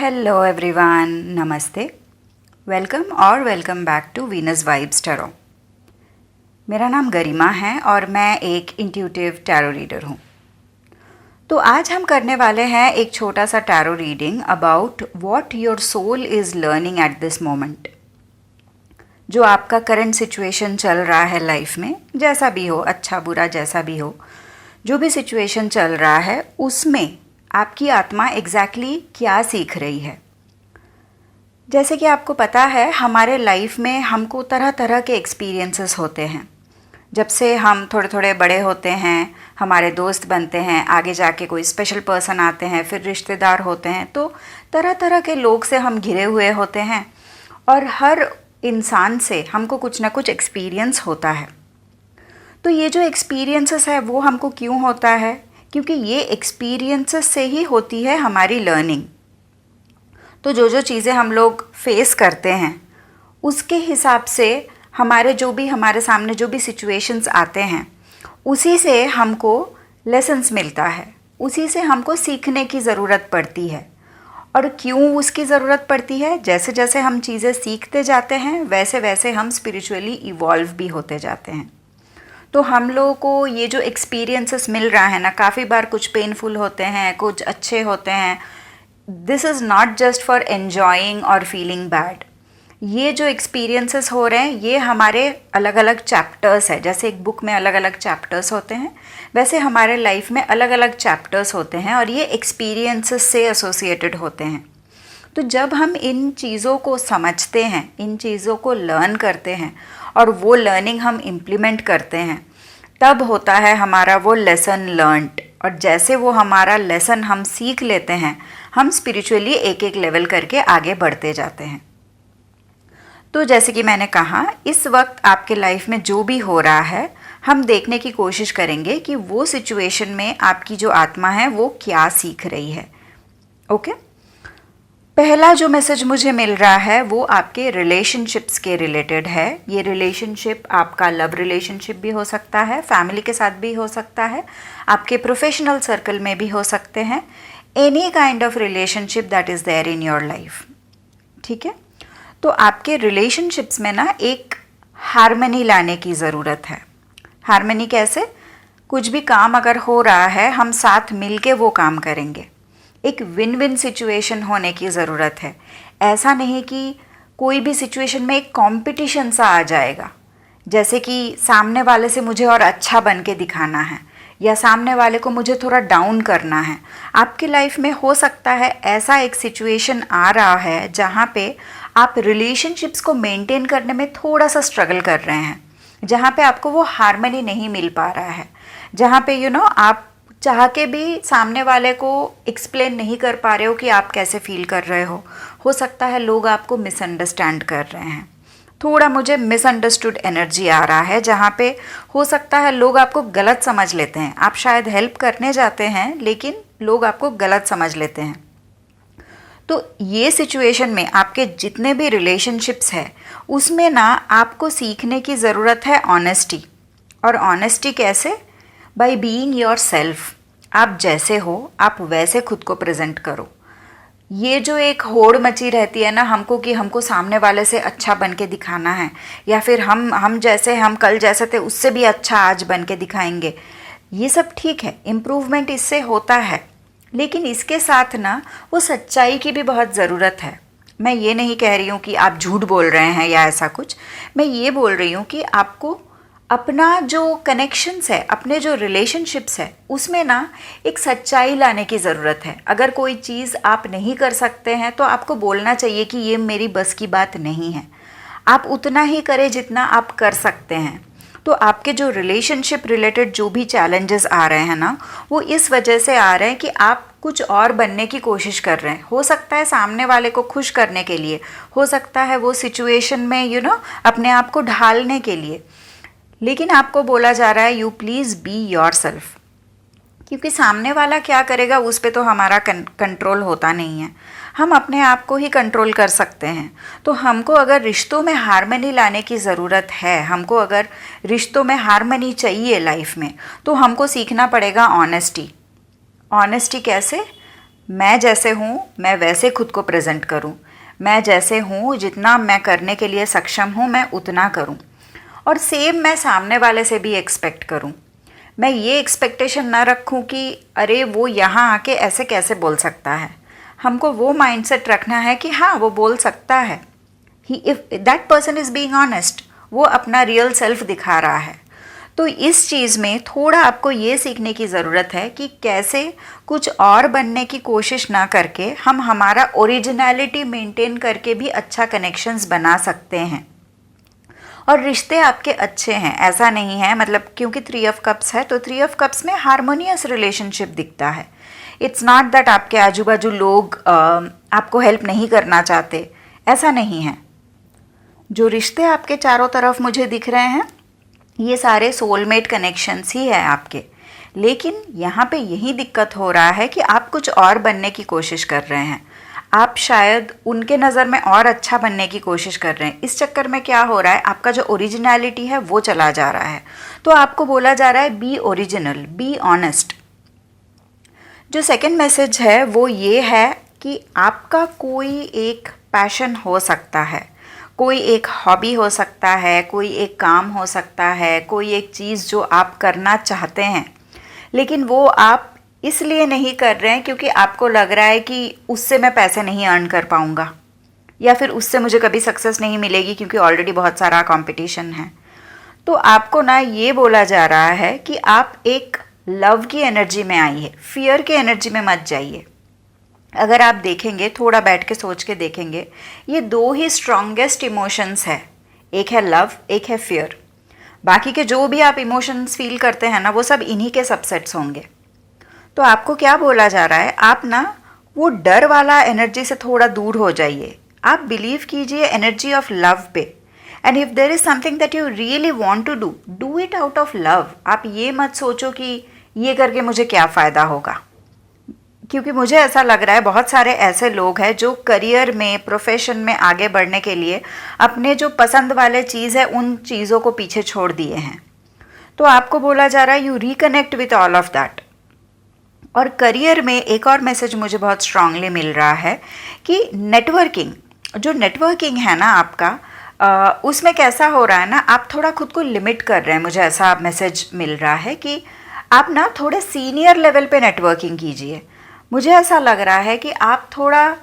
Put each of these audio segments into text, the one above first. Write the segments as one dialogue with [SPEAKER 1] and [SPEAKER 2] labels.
[SPEAKER 1] Hello everyone, नमस्ते। Welcome back to Venus Vibes Tarot. मेरा नाम गरिमा है और मैं एक इंट्यूटिव टैरो रीडर हूँ। तो आज हम करने वाले हैं एक छोटा सा tarot reading about what your soul is learning at this moment. जो आपका करंट सिचुएशन चल रहा है लाइफ में, जैसा भी हो, अच्छा बुरा जैसा भी हो, जो भी सिचुएशन चल रहा है उसमें आपकी आत्मा एग्जैक्टली क्या सीख रही है। जैसे कि आपको पता है, हमारे लाइफ में हमको तरह तरह के एक्सपीरियंसेस होते हैं। जब से हम थोड़े थोड़े बड़े होते हैं, हमारे दोस्त बनते हैं, आगे जाके कोई स्पेशल पर्सन आते हैं, फिर रिश्तेदार होते हैं, तो तरह तरह के लोग से हम घिरे हुए होते हैं और हर इंसान से हमको कुछ ना कुछ एक्सपीरियंस होता है। तो ये जो एक्सपीरियंसेस है वो हमको क्यों होता है? क्योंकि ये एक्सपीरियंसेस से ही होती है हमारी लर्निंग। तो जो चीज़ें हम लोग फेस करते हैं उसके हिसाब से हमारे सामने जो भी सिचुएशंस आते हैं, उसी से हमको लेसन्स मिलता है, उसी से हमको सीखने की ज़रूरत पड़ती है। और क्यों उसकी ज़रूरत पड़ती है? जैसे जैसे हम चीज़ें सीखते जाते हैं वैसे वैसे हम स्पिरिचुअली इवॉल्व भी होते जाते हैं। तो हम लोगों को ये जो एक्सपीरियंसेस मिल रहा है ना, काफ़ी बार कुछ पेनफुल होते हैं, कुछ अच्छे होते हैं। This is not just for enjoying और फीलिंग बैड। ये जो एक्सपीरियंसेस हो रहे हैं ये हमारे अलग अलग चैप्टर्स है। जैसे एक बुक में अलग अलग चैप्टर्स होते हैं, वैसे हमारे लाइफ में अलग अलग चैप्टर्स होते हैं और ये एक्सपीरियंसेस से एसोसिएटेड होते हैं। तो जब हम इन चीज़ों को समझते हैं, इन चीज़ों को लर्न करते हैं और वो लर्निंग हम इम्प्लीमेंट करते हैं, तब होता है हमारा वो लेसन लर्नड। और जैसे वो हमारा लेसन हम सीख लेते हैं, हम स्पिरिचुअली एक एक लेवल करके आगे बढ़ते जाते हैं। तो जैसे कि मैंने कहा, इस वक्त आपके लाइफ में जो भी हो रहा है, हम देखने की कोशिश करेंगे कि वो सिचुएशन में आपकी जो आत्मा है वो क्या सीख रही है। ओके? पहला जो मैसेज मुझे मिल रहा है वो आपके रिलेशनशिप्स के रिलेटेड है। ये रिलेशनशिप आपका लव रिलेशनशिप भी हो सकता है, फैमिली के साथ भी हो सकता है, आपके प्रोफेशनल सर्कल में भी हो सकते हैं। Any kind of relationship that is there in your life. ठीक है? तो आपके रिलेशनशिप्स में ना एक हार्मनी लाने की ज़रूरत है। हार्मनी कैसे? कुछ भी काम अगर हो रहा है, हम साथ मिल के वो काम करेंगे। एक विन विन सिचुएशन होने की ज़रूरत है। ऐसा नहीं कि कोई भी सिचुएशन में एक कंपटीशन सा आ जाएगा, जैसे कि सामने वाले से मुझे और अच्छा बन के दिखाना है या सामने वाले को मुझे थोड़ा डाउन करना है। आपकी लाइफ में हो सकता है ऐसा एक सिचुएशन आ रहा है जहाँ पे आप रिलेशनशिप्स को मेंटेन करने में थोड़ा सा स्ट्रगल कर रहे हैं, जहाँ पे आपको वो हार्मनी नहीं मिल पा रहा है, जहाँ पे आप चाह के भी सामने वाले को एक्सप्लेन नहीं कर पा रहे हो कि आप कैसे फील कर रहे हो। हो सकता है लोग आपको मिसअंडरस्टैंड कर रहे हैं। थोड़ा मुझे मिसअंडरस्टूड एनर्जी आ रहा है, जहाँ पे हो सकता है लोग आपको गलत समझ लेते हैं। आप शायद हेल्प करने जाते हैं लेकिन लोग आपको गलत समझ लेते हैं। तो ये सिचुएशन में आपके जितने भी रिलेशनशिप्स हैं उसमें ना आपको सीखने की ज़रूरत है ऑनेस्टी। और ऑनेस्टी कैसे? By being your self. आप जैसे हो आप वैसे खुद को प्रेजेंट करो। ये जो एक होड़ मची रहती है ना हमको कि हमको सामने वाले से अच्छा बन के दिखाना है, या फिर हम कल जैसे थे उससे भी अच्छा आज बन के दिखाएंगे, ये सब ठीक है, इम्प्रूवमेंट इससे होता है, लेकिन इसके साथ ना वो सच्चाई की भी बहुत ज़रूरत है। मैं ये नहीं कह रही हूँ कि आप झूठ बोल रहे हैं या ऐसा कुछ। मैं ये बोल रही हूँ कि आपको अपना जो कनेक्शंस है, अपने जो रिलेशनशिप्स है, उसमें ना एक सच्चाई लाने की ज़रूरत है। अगर कोई चीज़ आप नहीं कर सकते हैं तो आपको बोलना चाहिए कि ये मेरी बस की बात नहीं है। आप उतना ही करें जितना आप कर सकते हैं। तो आपके जो रिलेशनशिप रिलेटेड जो भी चैलेंजेस आ रहे हैं ना, वो इस वजह से आ रहे हैं कि आप कुछ और बनने की कोशिश कर रहे हैं। हो सकता है सामने वाले को खुश करने के लिए, हो सकता है वो सिचुएशन में अपने आप को ढालने के लिए, लेकिन आपको बोला जा रहा है you please be your self. क्योंकि सामने वाला क्या करेगा उस पे तो हमारा कंट्रोल होता नहीं है। हम अपने आप को ही कंट्रोल कर सकते हैं। तो हमको अगर रिश्तों में हार्मनी लाने की ज़रूरत है, हमको अगर रिश्तों में हार्मनी चाहिए लाइफ में, तो हमको सीखना पड़ेगा ऑनेस्टी। ऑनेस्टी कैसे? मैं जैसे हूँ मैं वैसे खुद को प्रेजेंट करूँ, मैं जैसे हूँ जितना मैं करने के लिए सक्षम हूँ मैं उतना करूँ, और सेम मैं सामने वाले से भी एक्सपेक्ट करूँ। मैं ये एक्सपेक्टेशन ना रखूँ कि अरे वो यहाँ आके ऐसे कैसे बोल सकता है। हमको वो माइंडसेट रखना है कि हाँ वो बोल सकता है, he if that person is being honest, वो अपना रियल सेल्फ दिखा रहा है। तो इस चीज़ में थोड़ा आपको ये सीखने की ज़रूरत है कि कैसे कुछ और बनने की कोशिश ना करके हम हमारा ओरिजिनलिटी मेंटेन करके भी अच्छा कनेक्शंस बना सकते हैं। और रिश्ते आपके अच्छे हैं ऐसा नहीं है, मतलब क्योंकि 3 ऑफ कप्स है तो 3 ऑफ कप्स में हारमोनियस रिलेशनशिप दिखता है। इट्स नॉट दैट आपके आजू बाजू लोग आपको हेल्प नहीं करना चाहते, ऐसा नहीं है। जो रिश्ते आपके चारों तरफ मुझे दिख रहे हैं ये सारे सोलमेट कनेक्शंस ही है आपके, लेकिन यहाँ पे यही दिक्कत हो रहा है कि आप कुछ और बनने की कोशिश कर रहे हैं। आप शायद उनके नज़र में और अच्छा बनने की कोशिश कर रहे हैं। इस चक्कर में क्या हो रहा है, आपका जो ओरिजिनलिटी है वो चला जा रहा है। तो आपको बोला जा रहा है बी ओरिजिनल, बी ऑनेस्ट। जो सेकंड मैसेज है वो ये है कि आपका कोई एक पैशन हो सकता है, कोई एक हॉबी हो सकता है, कोई एक काम हो सकता है, कोई एक चीज़ जो आप करना चाहते हैं, लेकिन वो आप इसलिए नहीं कर रहे हैं क्योंकि आपको लग रहा है कि उससे मैं पैसे नहीं अर्न कर पाऊँगा, या फिर उससे मुझे कभी सक्सेस नहीं मिलेगी क्योंकि ऑलरेडी बहुत सारा कंपटीशन है। तो आपको ना ये बोला जा रहा है कि आप एक लव की एनर्जी में आइए, फियर की एनर्जी में मत जाइए। अगर आप देखेंगे, थोड़ा बैठ के सोच के देखेंगे, ये 2 ही स्ट्रॉन्गेस्ट इमोशंस है, एक है लव, एक है फियर। बाकी के जो भी आप इमोशंस फील करते हैं ना वो सब इन्हीं के सबसेट्स होंगे। तो आपको क्या बोला जा रहा है, आप ना वो डर वाला एनर्जी से थोड़ा दूर हो जाइए। आप बिलीव कीजिए एनर्जी ऑफ लव पे, and if there is something that you really want to do, do it out of love. आप ये मत सोचो कि ये करके मुझे क्या फ़ायदा होगा, क्योंकि मुझे ऐसा लग रहा है बहुत सारे ऐसे लोग हैं जो करियर में, प्रोफेशन में आगे बढ़ने के लिए अपने जो पसंद वाले चीज़ है उन चीज़ों को पीछे छोड़ दिए हैं। तो आपको बोला जा रहा है you reconnect with all of that. और करियर में एक और मैसेज मुझे बहुत स्ट्रांगली मिल रहा है कि नेटवर्किंग, जो नेटवर्किंग है ना आपका, उसमें कैसा हो रहा है ना, आप थोड़ा खुद को लिमिट कर रहे हैं। मुझे ऐसा मैसेज मिल रहा है कि आप ना थोड़े सीनियर लेवल पे नेटवर्किंग कीजिए। मुझे ऐसा लग रहा है कि आप थोड़ा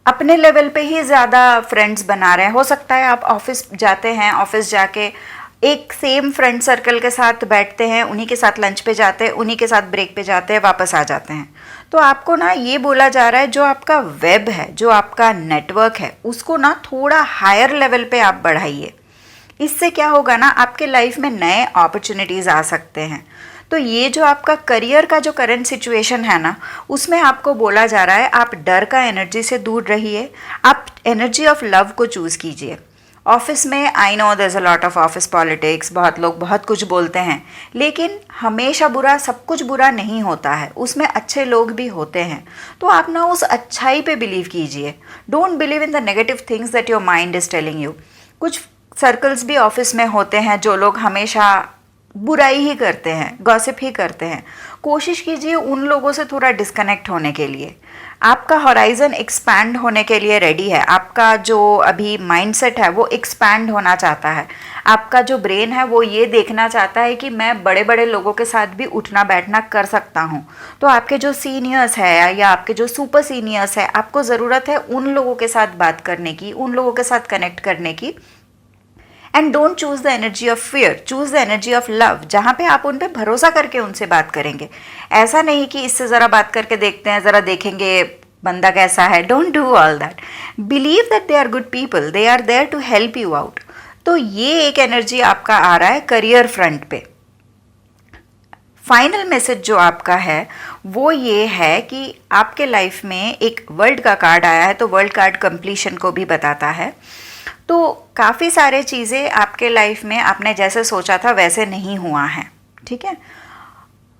[SPEAKER 1] अपने लेवल पे ही ज़्यादा फ्रेंड्स बना रहे हैं। हो सकता है आप ऑफिस जाते हैं, ऑफिस जाके एक सेम फ्रेंड सर्कल के साथ बैठते हैं, उन्हीं के साथ लंच पे जाते हैं, उन्हीं के साथ ब्रेक पे जाते हैं, वापस आ जाते हैं। तो आपको ना ये बोला जा रहा है जो आपका वेब है, जो आपका नेटवर्क है, उसको ना थोड़ा हायर लेवल पे आप बढ़ाइए। इससे क्या होगा ना, आपके लाइफ में नए अपॉर्चुनिटीज़ आ सकते हैं। तो ये जो आपका करियर का जो करंट सिचुएशन है ना, उसमें आपको बोला जा रहा है आप डर का एनर्जी से दूर रहिए, आप एनर्जी ऑफ लव को चूज़ कीजिए। ऑफिस में I know there is a lot of office politics, बहुत लोग बहुत कुछ बोलते हैं, लेकिन हमेशा बुरा, सब कुछ बुरा नहीं होता है, उसमें अच्छे लोग भी होते हैं। तो आप ना उस अच्छाई पे बिलीव कीजिए। Don't believe in the negative things that your mind is telling you. कुछ सर्कल्स भी ऑफिस में होते हैं जो लोग हमेशा बुराई ही करते हैं, गॉसिप ही करते हैं। कोशिश कीजिए उन लोगों से थोड़ा डिस्कनेक्ट होने के लिए। आपका हॉराइजन एक्सपैंड होने के लिए रेडी है। आपका जो अभी माइंडसेट है वो एक्सपैंड होना चाहता है। आपका जो ब्रेन है वो ये देखना चाहता है कि मैं बड़े बड़े लोगों के साथ भी उठना बैठना कर सकता हूँ। तो आपके जो सीनियर्स है या आपके जो सुपर सीनियर्स है, आपको ज़रूरत है उन लोगों के साथ बात करने की, उन लोगों के साथ कनेक्ट करने की। And don't choose the energy of fear, choose the energy of love, जहाँ पे आप उन पे भरोसा करके उनसे बात करेंगे। ऐसा नहीं कि इससे ज़रा बात करके देखते हैं, ज़रा देखेंगे बंदा कैसा है। Don't do all that. Believe that they are good people, they are there to help you out. तो ये एक एनर्जी आपका आ रहा है करियर फ्रंट पे। फाइनल मैसेज जो आपका है वो ये है कि आपके लाइफ में एक वर्ल्ड का कार्ड आया है, तो वर्ल्ड कार्ड कंप्लीशन को भी बताता है। तो काफ़ी सारे चीज़ें आपके लाइफ में आपने जैसे सोचा था वैसे नहीं हुआ है, ठीक है।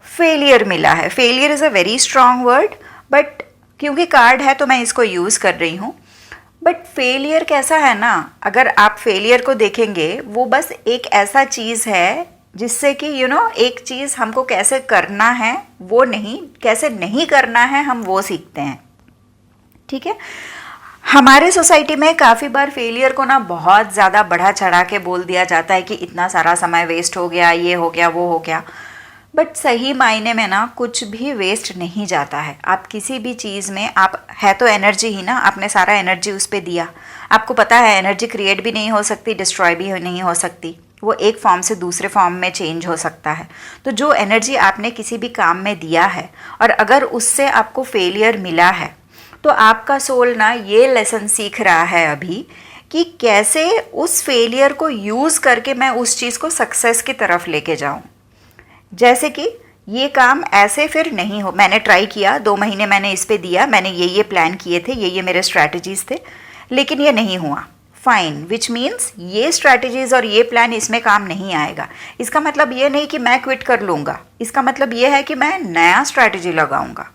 [SPEAKER 1] फेलियर मिला है। Failure is a very strong word, but क्योंकि कार्ड है तो मैं इसको यूज़ कर रही हूँ। बट फेलियर कैसा है ना, अगर आप फेलियर को देखेंगे वो बस एक ऐसा चीज़ है जिससे कि एक चीज़ हमको कैसे करना है वो नहीं, कैसे नहीं करना है हम वो सीखते हैं। ठीक है। हमारे सोसाइटी में काफ़ी बार फेलियर को ना बहुत ज़्यादा बढ़ा चढ़ा के बोल दिया जाता है कि इतना सारा समय वेस्ट हो गया, ये हो गया, वो हो गया। बट सही मायने में ना कुछ भी वेस्ट नहीं जाता है। आप किसी भी चीज़ में, आप है तो एनर्जी ही ना, आपने सारा एनर्जी उस पर दिया। आपको पता है एनर्जी क्रिएट भी नहीं हो सकती, डिस्ट्रॉय भी नहीं हो सकती, वो एक फॉर्म से दूसरे फॉर्म में चेंज हो सकता है। तो जो एनर्जी आपने किसी भी काम में दिया है और अगर उससे आपको फेलियर मिला है, तो आपका सोल ना ये लेसन सीख रहा है अभी कि कैसे उस फेलियर को यूज़ करके मैं उस चीज़ को सक्सेस की तरफ लेके जाऊं। जैसे कि ये काम ऐसे फिर नहीं हो, मैंने ट्राई किया, 2 महीने मैंने इस पे दिया, मैंने ये प्लान किए थे, ये मेरे स्ट्रैटेजीज़ थे, लेकिन ये नहीं हुआ। फाइन, विच मीन्स ये स्ट्रैटेजीज़ और ये प्लान इसमें काम नहीं आएगा। इसका मतलब ये नहीं कि मैं क्विट कर लूँगा, इसका मतलब ये है कि मैं नया स्ट्रैटेजी लगाऊंगा।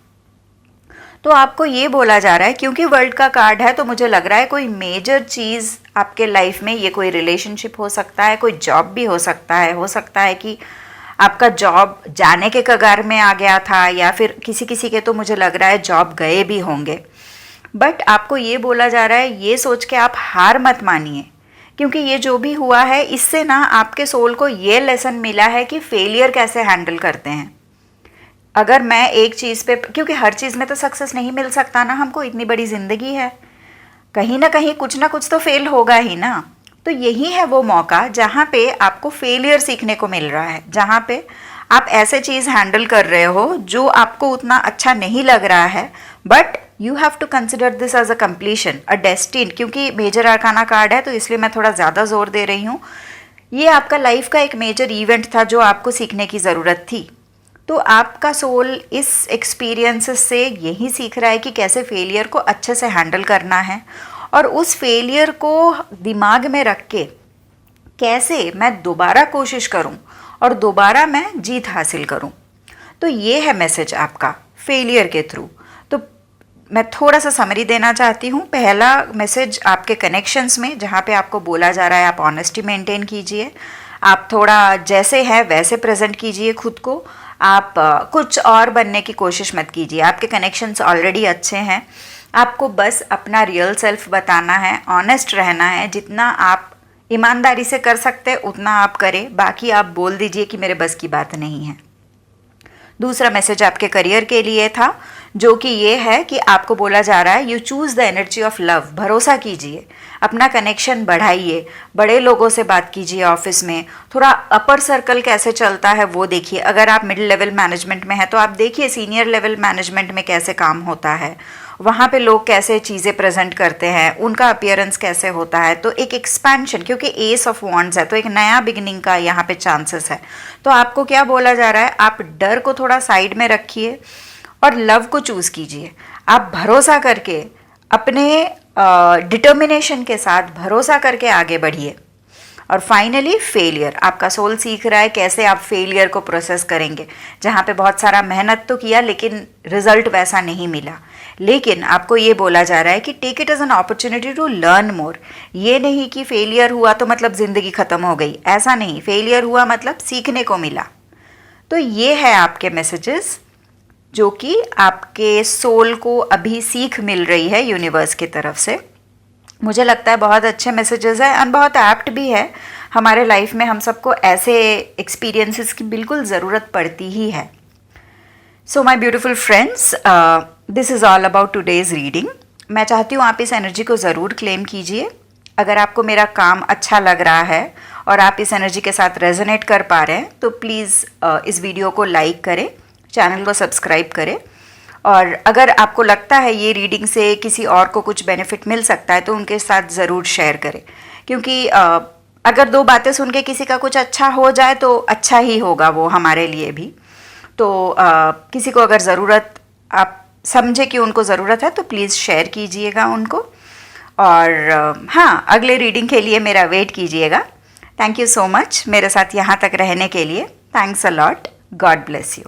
[SPEAKER 1] तो आपको ये बोला जा रहा है, क्योंकि वर्ल्ड का कार्ड है तो मुझे लग रहा है कोई मेजर चीज़ आपके लाइफ में, ये कोई रिलेशनशिप हो सकता है, कोई जॉब भी हो सकता है कि आपका जॉब जाने के कगार में आ गया था, या फिर किसी किसी के तो मुझे लग रहा है जॉब गए भी होंगे। बट आपको ये बोला जा रहा है, ये सोच के आप हार मत मानिए, क्योंकि ये जो भी हुआ है इससे ना आपके सोल को ये लेसन मिला है कि फेलियर कैसे हैंडल करते हैं। अगर मैं एक चीज़ पे, क्योंकि हर चीज़ में तो सक्सेस नहीं मिल सकता ना हमको, इतनी बड़ी ज़िंदगी है, कहीं ना कहीं कुछ ना कुछ तो फेल होगा ही ना। तो यही है वो मौका जहाँ पे आपको फेलियर सीखने को मिल रहा है, जहाँ पे आप ऐसे चीज़ हैंडल कर रहे हो जो आपको उतना अच्छा नहीं लग रहा है, but you have to consider this as a completion, a destiny. क्योंकि मेजर आर्काना कार्ड है तो इसलिए मैं थोड़ा ज़्यादा जोर दे रही हूँ। ये आपका लाइफ का एक मेजर इवेंट था जो आपको सीखने की ज़रूरत थी। तो आपका सोल इस एक्सपीरियंसेस से यही सीख रहा है कि कैसे फेलियर को अच्छे से हैंडल करना है, और उस फेलियर को दिमाग में रख के कैसे मैं दोबारा कोशिश करूं और दोबारा मैं जीत हासिल करूं। तो ये है मैसेज आपका फेलियर के थ्रू। तो मैं थोड़ा सा समरी देना चाहती हूँ। पहला मैसेज आपके कनेक्शंस में, जहाँ पे आपको बोला जा रहा है आप ऑनेस्टी मेंटेन कीजिए, आप थोड़ा जैसे है वैसे प्रेजेंट कीजिए खुद को, आप कुछ और बनने की कोशिश मत कीजिए। आपके कनेक्शंस ऑलरेडी अच्छे हैं, आपको बस अपना रियल सेल्फ बताना है, ऑनेस्ट रहना है, जितना आप ईमानदारी से कर सकते हैं उतना आप करें, बाकी आप बोल दीजिए कि मेरे बस की बात नहीं है। दूसरा मैसेज आपके करियर के लिए था, जो कि ये है कि आपको बोला जा रहा है you choose the energy of love. भरोसा कीजिए, अपना कनेक्शन बढ़ाइए, बड़े लोगों से बात कीजिए, ऑफिस में थोड़ा अपर सर्कल कैसे चलता है वो देखिए। अगर आप मिडिल लेवल मैनेजमेंट में हैं तो आप देखिए सीनियर लेवल मैनेजमेंट में कैसे काम होता है, वहाँ पे लोग कैसे चीज़ें प्रेजेंट करते हैं, उनका अपीयरेंस कैसे होता है। तो एक एक्सपेंशन, क्योंकि एस ऑफ वॉन्ड्स है तो एक नया बिगिनिंग का यहाँ पे चांसेस है। तो आपको क्या बोला जा रहा है, आप डर को थोड़ा साइड में रखिए और लव को चूज़ कीजिए। आप भरोसा करके, अपने डिटर्मिनेशन के साथ भरोसा करके आगे बढ़िए। और फाइनली फेलियर, आपका सोल सीख रहा है कैसे आप फेलियर को प्रोसेस करेंगे, जहाँ पे बहुत सारा मेहनत तो किया लेकिन रिजल्ट वैसा नहीं मिला। लेकिन आपको ये बोला जा रहा है कि take it as an opportunity to learn more. ये नहीं कि फेलियर हुआ तो मतलब ज़िंदगी ख़त्म हो गई, ऐसा नहीं। फेलियर हुआ मतलब सीखने को मिला। तो ये है आपके मैसेजेस जो कि आपके सोल को अभी सीख मिल रही है यूनिवर्स की तरफ से। मुझे लगता है बहुत अच्छे मैसेजेस हैं और बहुत एप्ट भी है। हमारे लाइफ में हम सबको ऐसे एक्सपीरियंसेस की बिल्कुल ज़रूरत पड़ती ही है। So my beautiful friends, this is all about today's reading. मैं चाहती हूँ आप इस एनर्जी को ज़रूर क्लेम कीजिए। अगर आपको मेरा काम अच्छा लग रहा है और आप इस एनर्जी के साथ रेजोनेट कर पा रहे हैं तो प्लीज़ इस वीडियो को लाइक करें, चैनल को सब्सक्राइब करें। और अगर आपको लगता है ये रीडिंग से किसी और को कुछ बेनिफिट मिल सकता है तो उनके साथ ज़रूर शेयर करें, क्योंकि अगर 2 बातें सुन के किसी का कुछ अच्छा हो जाए तो अच्छा ही होगा वो हमारे लिए भी। तो किसी को अगर ज़रूरत, आप समझे कि उनको ज़रूरत है तो प्लीज़ शेयर कीजिएगा उनको। और हाँ, अगले रीडिंग के लिए मेरा वेट कीजिएगा। थैंक यू सो मच मेरे साथ यहाँ तक रहने के लिए। Thanks a lot. God bless you.